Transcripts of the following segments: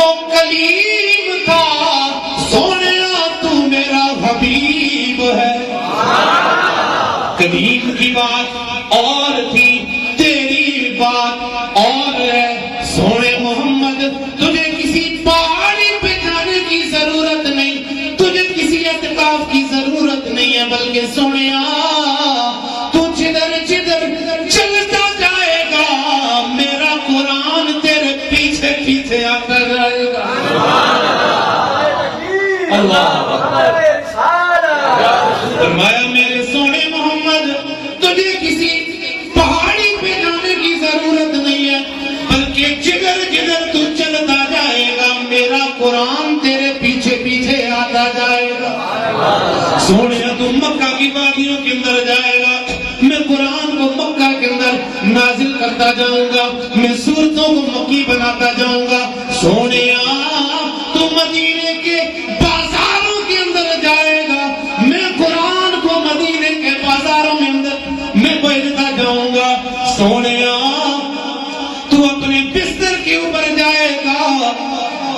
وہ کلیم تھا، سونیا تو میرا حبیب ہے۔ کلیم کی بات اور تھی، تیری بات اور ہے۔ سونے محمد تجھے کسی پہاڑی پہ جانے کی ضرورت نہیں، تجھے کسی اعتکاف کی ضرورت نہیں ہے، بلکہ سونیا تو جدھر جدھر چلتا جائے گا میرا قرآن تیرے پیچھے پیچھے آتا جائے گا۔ اللہ فرمایا میرے سونے محمد تجھے کسی پہاڑی پہ جانے کی ضرورت نہیں ہے، بلکہ جدھر جدھر تو چلتا جائے گا میرا قرآن تیرے پیچھے پیچھے آتا جائے گا۔ سونے تو مکہ کی وادیوں کے اندر جائے گا، میں قرآن کو مکہ کے اندر نازل کرتا جاؤں گا، میں سورتوں کو مکی بناتا جاؤں گا۔ سونے تو مدینے کے بازاروں کے اندر جائے گا، میں قرآن کو مدینے کے بازاروں میں اندر میں بھیجتا جاؤں گا۔ سونے تو اپنے بستر کے اوپر جائے گا،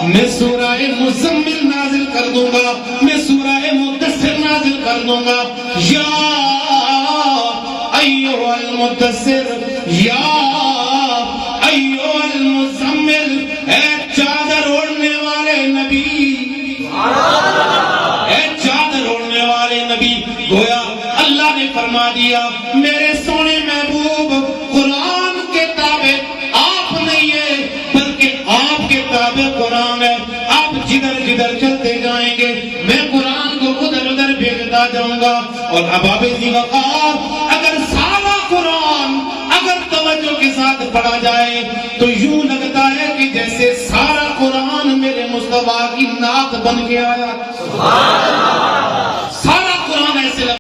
میں سورہ مزمل نازل کر دوں گا، میں سورہ مدثر نازل کر دوں گا۔ یا ایھا المدثر، یا ایھا المزمل، اے چادر اوڑھنے والے نبی، اے چادر اوڑھنے والے نبی۔ گویا اللہ نے فرما دیا میرے سونے محبوب قرآن کے تابع آپ نہیں ہے، بلکہ آپ کے تابع قرآن ہے۔ آپ جدھر جدھر چلتے جائیں گے میں قرآن کو ادھر ادھر بھیجتا جاؤں گا۔ اور اباب ذی وقار اگر سارا قرآن اگر توجہ کے ساتھ پڑھا جائے تو یوں لگتا ہے کہ جیسے سارا قرآن میرے مصطفیٰ کی نعت بن کے آیا۔